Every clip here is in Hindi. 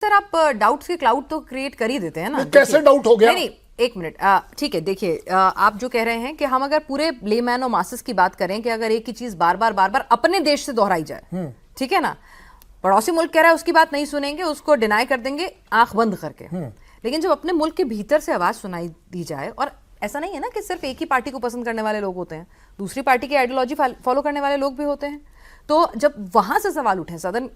सर आप डाउट्स के क्लाउड तो क्रिएट कर ही देते हैं ना। कैसे डाउट हो गया? नहीं, एक मिनट, ठीक है, देखिए, आप जो कह रहे हैं कि हम अगर पूरे लेमैन और मासेस की बात करें कि अगर एक ही चीज बार बार अपने देश से दोहराई जाए, ठीक है ना, पड़ोसी मुल्क कह रहा है उसकी बात नहीं सुनेंगे, उसको डिनाई कर देंगे आंख बंद करके। लेकिन जब अपने मुल्क के भीतर से आवाज सुनाई दी जाए, और ऐसा नहीं है ना कि सिर्फ एक ही पार्टी को पसंद करने वाले लोग होते हैं, दूसरी पार्टी की आइडियोलॉजी फॉलो करने वाले लोग भी होते हैं, तो जब वहां से सवाल उठे, सदन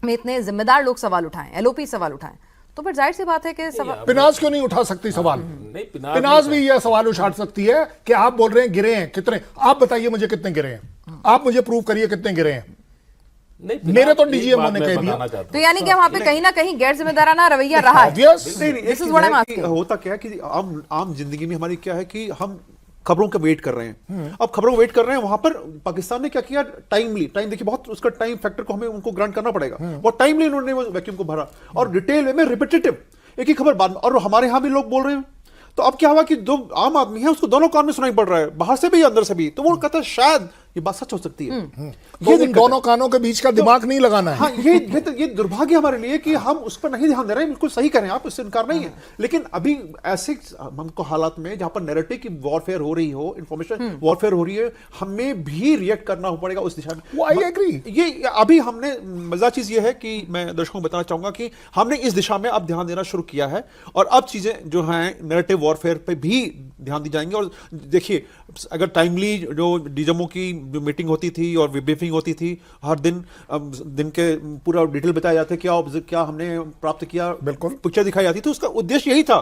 में इतने जिम्मेदार लोग सवाल उठाएं, एलओपी सवाल उठाएं, तो फिर जाहिर सी बात है कि पिनाज क्यों नहीं उठा सकती सवाल? नहीं, पिनाज भी यह सवाल उठा सकती है कि आप बोल रहे हैं गिरे हैं कितने, आप बताइए मुझे कितने गिरे हैं, आप मुझे प्रूव करिए कितने गिरे हैं। मेरे तो डीजीएम ने कह दिया, तो यानी कि वहां पे कहीं ना कहीं गैर जिम्मेदाराना रवैया रहा है। This is what I'm asking। होता क्या है कि आम जिंदगी में हमारी क्या है कि हम खबरों का वेट कर रहे हैं। अब खबरों का वेट कर रहे हैं, वहां पर पाकिस्तान ने क्या किया, टाइम देखिए, बहुत उसका टाइम फैक्टर को हमें उनको ग्रांट करना पड़ेगा। बहुत टाइमली उन्होंने वो वैक्यूम को भरा और डिटेल में रिपीटेटिव एक ही खबर बाद में, और हमारे यहां भी लोग बोल रहे हैं। तो अब क्या हुआ कि जो आम आदमी है उसको दोनों कान में सुनाई पड़ रहा है, बाहर से भी अंदर से भी, तो वो कहता है शायद ये बात सच हो सकती है। तो इन दोनों कानों के बीच का दिमाग नहीं लगाना है। हाँ, ये दुर्भाग्य हमारे लिए कि हम उस पर नहीं ध्यान दे रहे हैं। बिल्कुल सही करें आप, इससे इनकार नहीं है, लेकिन अभी ऐसे हमको हालात में जहां पर नैरेटिव की वॉरफेयर हो रही हो, इंफॉर्मेशन वॉरफेयर हो रही है, हमें भी रिएक्ट करना पड़ेगा उस दिशा में। I agree. ये अभी हमने, मजा चीज ये है कि मैं दर्शकों को बताना चाहूंगा कि हमने इस दिशा में अब ध्यान देना शुरू किया है, और अब चीजें जो हैं नैरेटिव वॉरफेयर पे भी ध्यान दी जाएंगे। और देखिए, अगर टाइमली जो डीजमओ की मीटिंग होती थी और ब्रीफिंग होती थी, हर दिन के पूरा डिटेल बताया जाता है, क्या हमने प्राप्त किया, बिल्कुल पिक्चर दिखाई जाती थी। उसका उद्देश्य यही था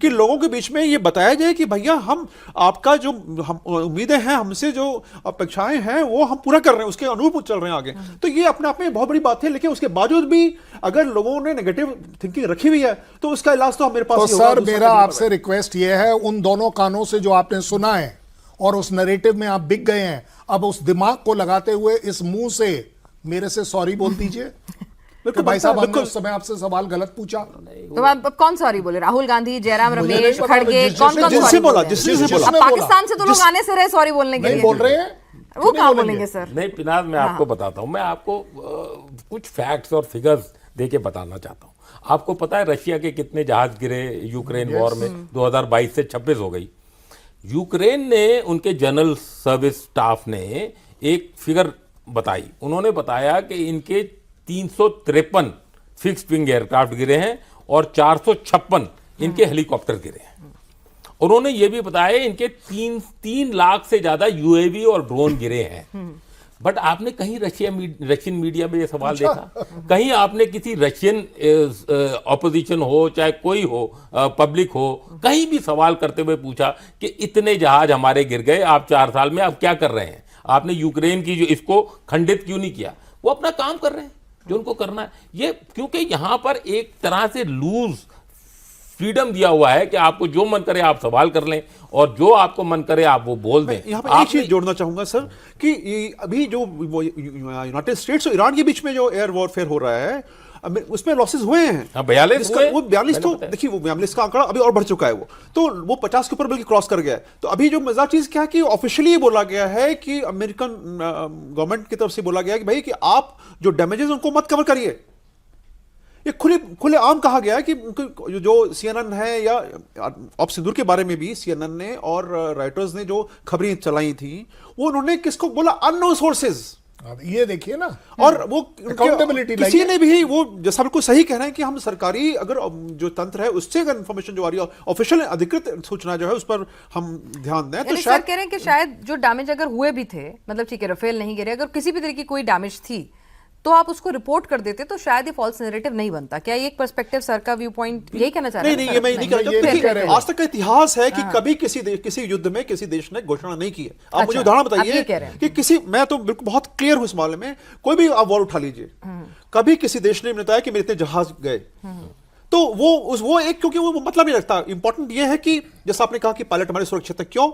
कि लोगों के बीच में ये बताया जाए कि भैया हम आपका जो हम उम्मीदें हैं, हमसे जो अपेक्षाएं हैं, वो हम पूरा कर रहे हैं, उसके अनुरूप चल रहे हैं आगे। तो ये अपने आप में बहुत बड़ी बात है, लेकिन उसके बावजूद भी अगर लोगों ने नेगेटिव थिंकिंग रखी हुई है तो उसका इलाज तो मेरे पास तो सर, मेरा आपसे रिक्वेस्ट ये है, उन दोनों कानों से जो आपने सुना है और उस नैरेटिव में आप बिक गए हैं, अब उस दिमाग को लगाते हुए इस मुंह से मेरे से सॉरी बोल दीजिए। बिल्कुल भाई साहब, हमने उस समय आपसे सवाल गलत पूछा, तो आप कौन सॉरी बोले? राहुल गांधी, जयराम रमेश, खड़गे, कौन जिससे बोला, जिसने बोला। पाकिस्तान से तो लोग आने से रहे सॉरी बोलने के लिए, बोल रहे हैं वो कहाँ बोलेंगे सर? नहीं पिनाज, मैं आपको बताता हूं, मैं आपको कुछ फैक्ट्स और फिगर्स देके बताना चाहता हूं। आपको पता है रशिया के कितने जहाज गिरे यूक्रेन वॉर में? 2022 से 26 हो गई। यूक्रेन ने, उनके जनरल सर्विस स्टाफ ने एक फिगर बताई, उन्होंने बताया कि इनके 353 फिक्स्ड विंग एयरक्राफ्ट गिरे हैं और 456 इनके हेलीकॉप्टर गिरे हैं। उन्होंने ये भी बताया इनके 3 लाख से ज्यादा यूएवी और ड्रोन गिरे हैं। बट आपने कहीं रशियन मीडिया में ये सवाल देखा? कहीं आपने किसी रशियन ऑपोजिशन हो, चाहे कोई हो, पब्लिक हो, कहीं भी सवाल करते हुए पूछा कि इतने जहाज हमारे गिर गए, आप 4 साल में आप क्या कर रहे हैं? आपने यूक्रेन की जो इसको खंडित क्यों नहीं किया? वो अपना काम कर रहे हैं जो उनको करना है। ये क्योंकि यहां पर एक तरह से लूज फ्रीडम दिया हुआ है कि आपको जो मन करे आप सवाल कर लें और जो आपको मन करे आप वो बोल दें। यहां पर एक चीज जोड़ना चाहूंगा सर कि अभी जो यूनाइटेड स्टेट्स और ईरान के बीच में जो एयर वॉरफेयर हो रहा है, उसमें लॉसेस हुए हैं। 42 हुए। वो 42 तो देखिए, वो 42 का आंकड़ा अभी और बढ़ चुका है, वो 50 के ऊपर बल्कि क्रॉस कर गया है। तो अभी जो मजा चीज क्या है कि ऑफिशियली बोला गया है कि अमेरिकन गवर्नमेंट की तरफ से बोला गया है कि भाई कि आप जो डैमेजेस उनको मत कवर करिए। ये खुले आम कहा गया है कि जो CNN है, या अब सिंदूर के बारे में भी CNN ने और राइटर्स ने जो खबरें चलाई थी, वो उन्होंने किसको बोला? Unknown sources. ये देखिए ना, और वो अकाउंटेबिलिटी किसी ने भी वो जैसा बिल्कुल सही कह रहे हैं कि हम सरकारी अगर जो तंत्र है उससे अगर इंफॉर्मेशन जो आ रही है, ऑफिशियल अधिकृत सूचना जो है, उस पर हम ध्यान दें। तो शायद कह रहे हैं कि शायद जो डैमेज अगर हुए भी थे, मतलब ठीक है राफेल नहीं गिरे, अगर किसी भी तरह की कोई डैमेज थी तो आप उसको रिपोर्ट कर देते तो शायद ये फॉल्स नैरेटिव नहीं बनता। क्या ये एक पर्सपेक्टिव सर का व्यू पॉइंट यही कहना चाह रहे हैं? नहीं, ये मैं नहीं कह रहा। आज तक का इतिहास है कि कभी किसी युद्ध में किसी देश ने घोषणा नहीं की है। आप मुझे उदाहरण बताइए कि किसी, मैं तो बिल्कुल बहुत क्लियर हूं इस मामले में, कोई भी आप वॉर उठा लीजिए, कभी किसी देश ने बताया कि मेरे इतने जहाज गए, तो वो एक, क्योंकि वो मतलब नहीं रखता। इंपॉर्टेंट ये है कि जैसा आपने कहा कि पायलट हमारे सुरक्षित है, क्यों?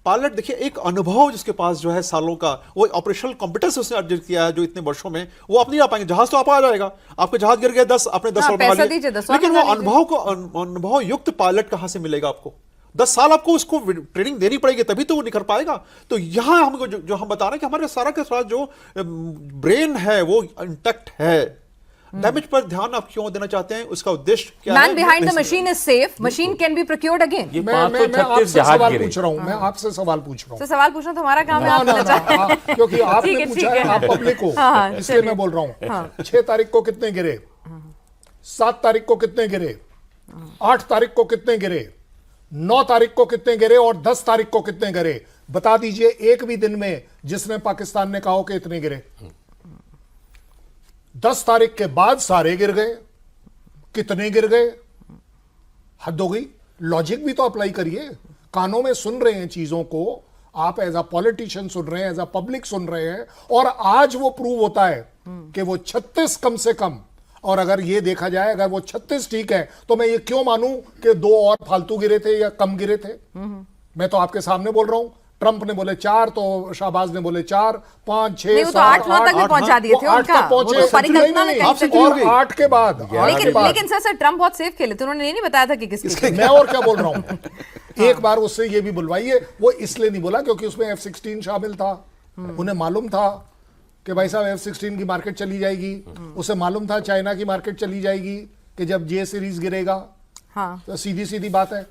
पायलट देखिए, एक अनुभव जिसके पास जो है सालों का, वो ऑपरेशनल कॉम्पिटेंस उसने अर्जित किया है जो इतने वर्षों में, वो आप नहीं आ पाएंगे। जहाज तो आप आ जाएगा, आपके जहाज गिर गए 10, आपने 10 साल बना लिए, लेकिन वो अनुभव युक्त पायलट कहां से मिलेगा आपको? 10 साल आपको उसको ट्रेनिंग देनी पड़ेगी, तभी तो वो निखर पाएगा। तो यहां हमको जो हम बता रहे हैं कि हमारे सारा के सारा जो ब्रेन है वो इंटैक्ट है, डैमेज पर ध्यान आप क्यों देना चाहते हैं, उसका उद्देश्य क्या है? Man behind the machine is safe, machine can be procured again. ये मैं 536 आपसे जहाज सवाल गिरे। पूछ रहा हूं, मैं आपसे सवाल पूछ रहा हूं। तो सवाल पूछना तुम्हारा काम है, आप ना, कहना ना, चाहते हैं। ना, क्योंकि आपने ठीक है, पूछा ठीक है, है। आप पब्लिक हो, हाँ, इसलिए चलिए। मैं बोल रहा हूं। 6 तारीख को कितने गिरे, 7 तारीख को कितने गिरे, 8 तारीख को कितने गिरे, 9 तारीख को कितने गिरे और 10 तारीख को कितने गिरे? बता दीजिए एक भी दिन में जिसने पाकिस्तान ने कहा हो कि इतने गिरे। 10 तारीख के बाद सारे गिर गए, कितने गिर गए? हद हो गई। लॉजिक भी तो अप्लाई करिए। कानों में सुन रहे हैं चीजों को, आप एज अ पॉलिटिशियन सुन रहे हैं, एज अ पब्लिक सुन रहे हैं, और आज वो प्रूव होता है कि वो 36 कम से कम, और अगर ये देखा जाए अगर वो 36 ठीक है तो मैं ये क्यों मानूं कि 2 और फालतू गिरे थे या कम गिरे थे? मैं तो आपके सामने बोल रहा हूं। ट्रंप ने बोले 4, तो शाहबाज ने बोले 4, 5, 6, नहीं, वो तो 7, 8, 9 तक भी पहुंचा दिए थे 8 उनका। तक पहुंचे, वो तो परिकल्पना में नहीं, कहीं से और चली गई। 8 के बाद, 8 के बाद लेकिन सर ट्रंप बहुत सेफ खेले थे, उन्होंने ये नहीं बताया था कि किसके। मैं और क्या बोल रहा हूं। एक बार उससे ये भी बुलवाइए। वो इसलिए नहीं बोला क्योंकि उसमें F-16 शामिल था। उन्हें मालूम था कि भाई साहब F-16 की मार्केट चली जाएगी। उसे मालूम था चाइना की मार्केट चली जाएगी कि जब J सीरीज गिरेगा। हाँ, तो सीधी सीधी बात है।